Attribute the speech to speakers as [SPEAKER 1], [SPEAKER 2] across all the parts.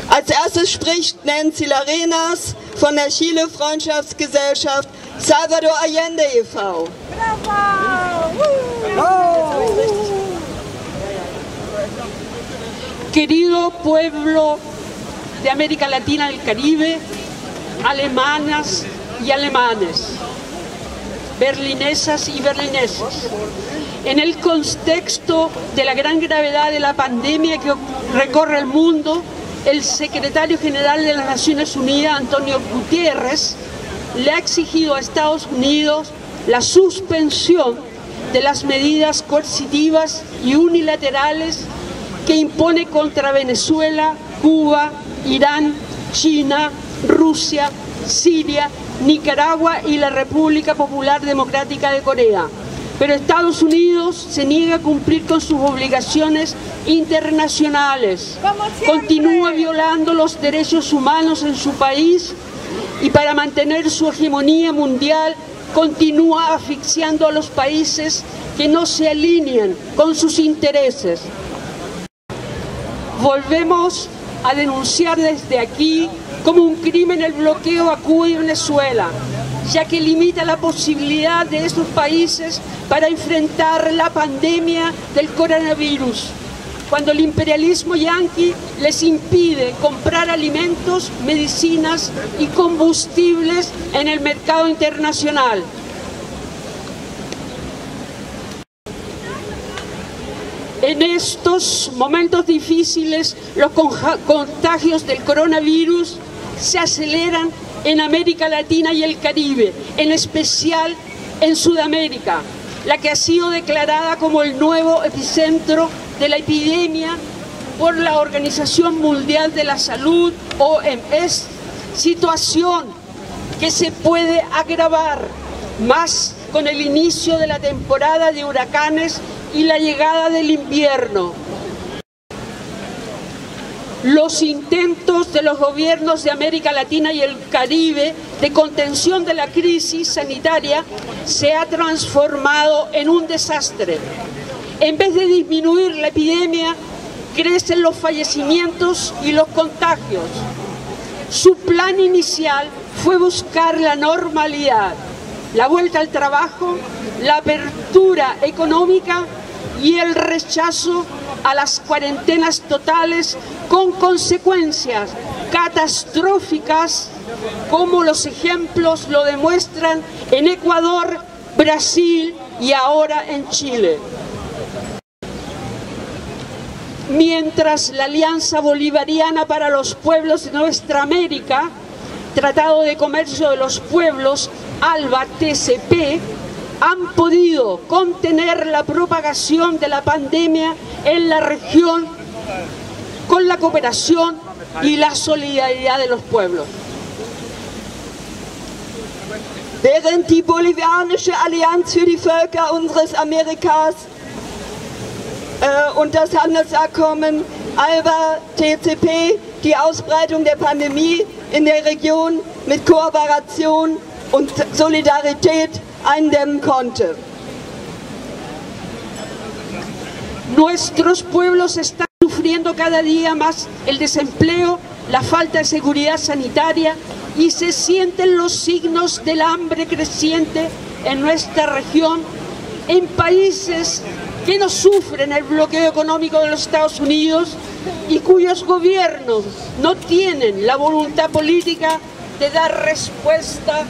[SPEAKER 1] Als erstes spricht Nancy Larenas von der Chile Freundschaftsgesellschaft Salvador Allende e.V.
[SPEAKER 2] Querido pueblo de América Latina y el Caribe, alemanas y alemanes, berlinesas y berlineses, en el contexto de la gran gravedad de la pandemia que recorre el mundo, el secretario general de las Naciones Unidas, Antonio Guterres, le ha exigido a Estados Unidos la suspensión de las medidas coercitivas y unilaterales que impone contra Venezuela, Cuba, Irán, China, Rusia, Siria, Nicaragua y la República Popular Democrática de Corea. Pero Estados Unidos se niega a cumplir con sus obligaciones internacionales, continúa violando los derechos humanos en su país y para mantener su hegemonía mundial continúa asfixiando a los países que no se alinean con sus intereses. Volvemos a denunciar desde aquí como un crimen el bloqueo a Cuba y Venezuela, ya que limita la posibilidad de estos países para enfrentar la pandemia del coronavirus, cuando el imperialismo yanqui les impide comprar alimentos, medicinas y combustibles en el mercado internacional. En estos momentos difíciles, los contagios del coronavirus se aceleran en América Latina y el Caribe, en especial en Sudamérica, la que ha sido declarada como el nuevo epicentro de la epidemia por la Organización Mundial de la Salud, OMS, situación que se puede agravar más con el inicio de la temporada de huracanes y la llegada del invierno. Los intentos de los gobiernos de América Latina y el Caribe de contención de la crisis sanitaria se ha transformado en un desastre. En vez de disminuir la epidemia, crecen los fallecimientos y los contagios. Su plan inicial fue buscar la normalidad, la vuelta al trabajo, la apertura económica y el rechazo a las cuarentenas totales con consecuencias catastróficas, como los ejemplos lo demuestran en Ecuador, Brasil y ahora en Chile. Mientras la Alianza Bolivariana para los Pueblos de Nuestra América, Tratado de Comercio de los Pueblos, ALBA TCP, han podido contener la propagación de la pandemia en la región con la cooperación y la solidaridad de los pueblos.
[SPEAKER 1] Während die Bolivianische Allianz für die Völker unseres Amerikas und das Handelsabkommen ALBA TCP die Ausbreitung der Pandemie in der Region mit Kooperation und Solidarität eindämmen konnte.
[SPEAKER 2] Nuestros pueblos están sufriendo cada día más el desempleo, la falta de seguridad sanitaria y se sienten los signos del hambre creciente en nuestra región, en países que no sufren el bloqueo económico de los Estados Unidos y cuyos gobiernos no tienen la voluntad política de dar respuesta,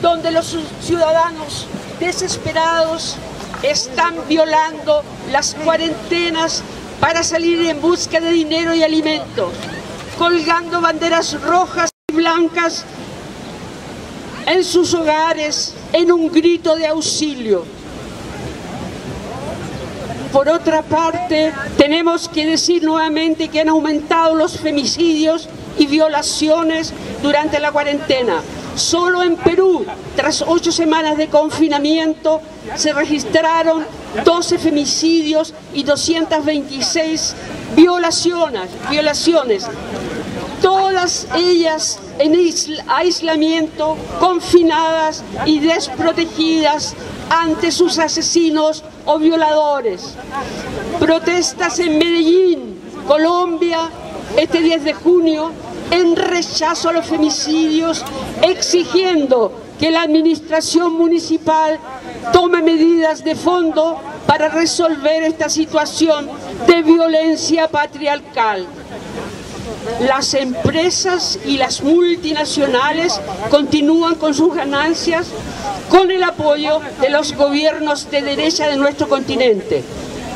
[SPEAKER 2] donde los ciudadanos desesperados están violando las cuarentenas para salir en busca de dinero y alimentos, colgando banderas rojas y blancas en sus hogares en un grito de auxilio. Por otra parte, tenemos que decir nuevamente que han aumentado los femicidios y violaciones durante la cuarentena. Solo en Perú, tras 8 semanas de confinamiento, se registraron 12 femicidios y 226 violaciones, todas ellas en aislamiento, confinadas y desprotegidas ante sus asesinos o violadores. Protestas en Medellín, Colombia, este 10 de junio en rechazo a los femicidios, exigiendo que la administración municipal tome medidas de fondo para resolver esta situación de violencia patriarcal. Las empresas y las multinacionales continúan con sus ganancias con el apoyo de los gobiernos de derecha de nuestro continente.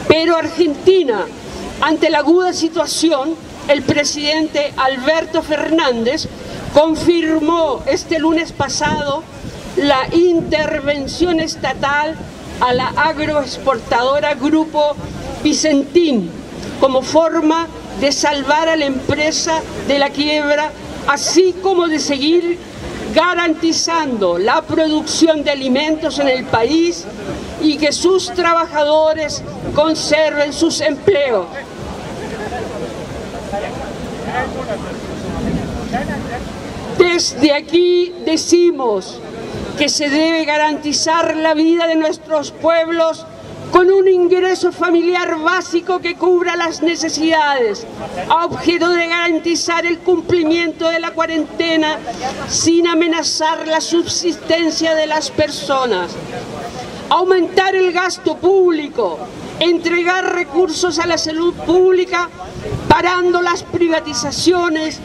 [SPEAKER 2] Pero Argentina, ante la aguda situación, el presidente Alberto Fernández confirmó este lunes pasado la intervención estatal a la agroexportadora Grupo Vicentín como forma de salvar a la empresa de la quiebra, así como de seguir garantizando la producción de alimentos en el país y que sus trabajadores conserven sus empleos. Desde aquí decimos que se debe garantizar la vida de nuestros pueblos con un ingreso familiar básico que cubra las necesidades, a objeto de garantizar el cumplimiento de la cuarentena sin amenazar la subsistencia de las personas. Aumentar el gasto público, entregar recursos a la salud pública, parando las privatizaciones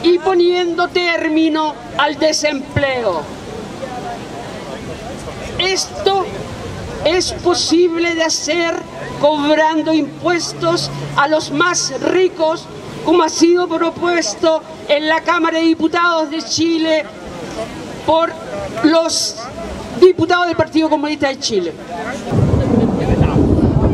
[SPEAKER 2] y poniendo término al desempleo. Esto es posible de hacer cobrando impuestos a los más ricos, como ha sido propuesto en la Cámara de Diputados de Chile por los diputados del Partido Comunista de Chile.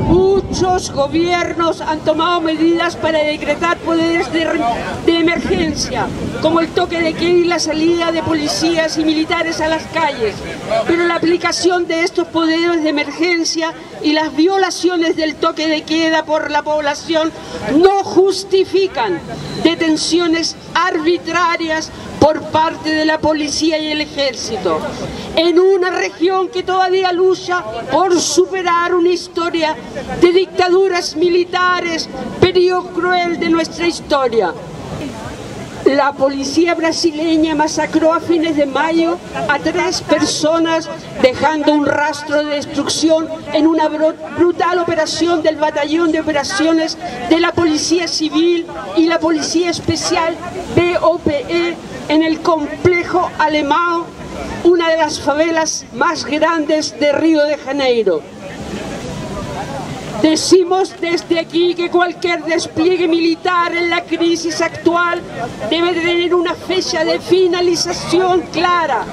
[SPEAKER 2] Muchos gobiernos han tomado medidas para decretar poderes de emergencia, como el toque de queda y la salida de policías y militares a las calles. Pero la aplicación de estos poderes de emergencia y las violaciones del toque de queda por la población no justifican detenciones arbitrarias por parte de la policía y el ejército, en una región que todavía lucha por superar una historia de dictaduras militares, periodo cruel de nuestra historia. La policía brasileña masacró a fines de mayo a 3 personas, dejando un rastro de destrucción en una brutal operación del Batallón de Operaciones de la Policía Civil y la Policía Especial BOPE en el complejo Alemão, una de las favelas más grandes de Río de Janeiro. Decimos desde aquí que cualquier despliegue militar en la crisis actual debe tener una fecha de finalización clara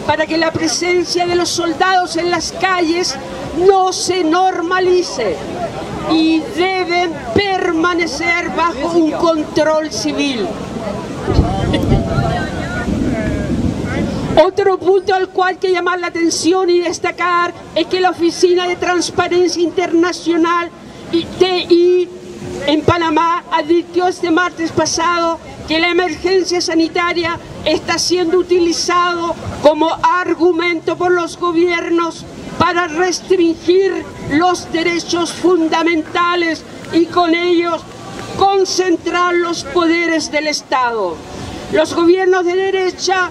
[SPEAKER 2] para que la presencia de los soldados en las calles no se normalice y deben permanecer bajo un control civil. Otro punto al cual hay que llamar la atención y destacar es que la Oficina de Transparencia Internacional, TI, en Panamá advirtió este martes pasado que la emergencia sanitaria está siendo utilizado como argumento por los gobiernos para restringir los derechos fundamentales y con ellos concentrar los poderes del Estado. Los gobiernos de derecha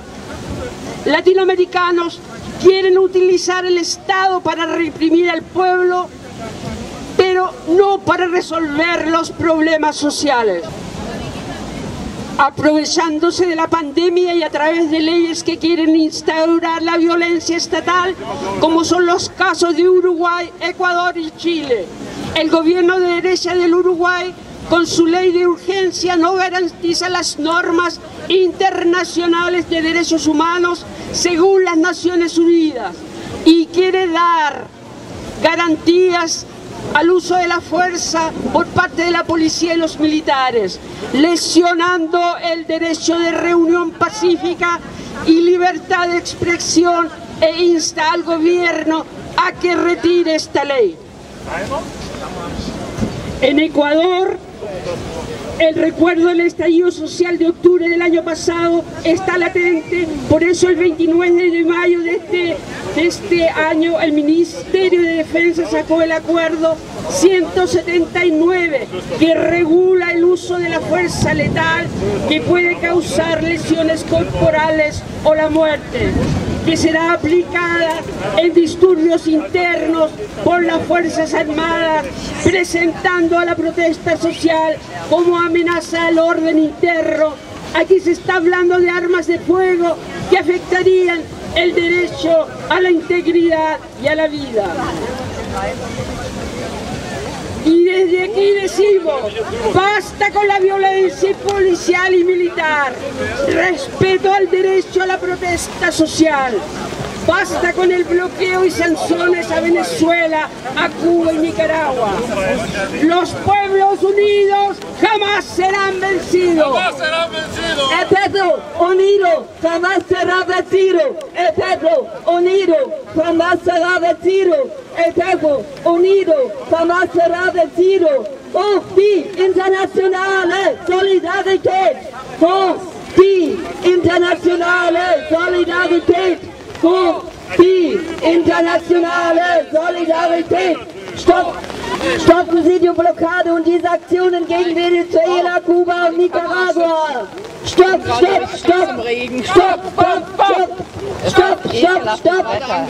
[SPEAKER 2] latinoamericanos quieren utilizar el Estado para reprimir al pueblo, pero no para resolver los problemas sociales. Aprovechándose de la pandemia y a través de leyes que quieren instaurar la violencia estatal, como son los casos de Uruguay, Ecuador y Chile. El gobierno de derecha del Uruguay, con su ley de urgencia, no garantiza las normas internacionales de derechos humanos según las Naciones Unidas y quiere dar garantías al uso de la fuerza por parte de la policía y los militares, lesionando el derecho de reunión pacífica y libertad de expresión, e insta al gobierno a que retire esta ley. En Ecuador, El recuerdo del estallido social de octubre del año pasado está latente, por eso el 29 de mayo de este año el Ministerio de Defensa sacó el acuerdo 179 que regula el uso de la fuerza letal que puede causar lesiones corporales o la muerte, que será aplicada en disturbios internos por las Fuerzas Armadas, presentando a la protesta social como amenaza al orden interno. Aquí se está hablando de armas de fuego que afectarían el derecho a la integridad y a la vida. Y desde aquí decimos, basta con la violencia policial y militar, respeto al derecho a la protesta social, basta con el bloqueo y sanciones a Venezuela, a Cuba y Nicaragua. Los pueblos unidos jamás serán vencidos.
[SPEAKER 3] ¡Jamás serán vencidos!
[SPEAKER 1] El pueblo unido jamás será vencido. El pueblo unido jamás será vencido. El pueblo unido jamás será vencido. Hoch die internationale Solidarität! Hoch die internationale Solidarität! Hoch die internationale Solidarität! Stoppen Sie die Blockade und diese Aktionen gegen Venezuela, Kuba und Nicaragua! Stopp, stopp, stopp! Stopp, stopp, stopp! Stopp, stopp, stopp!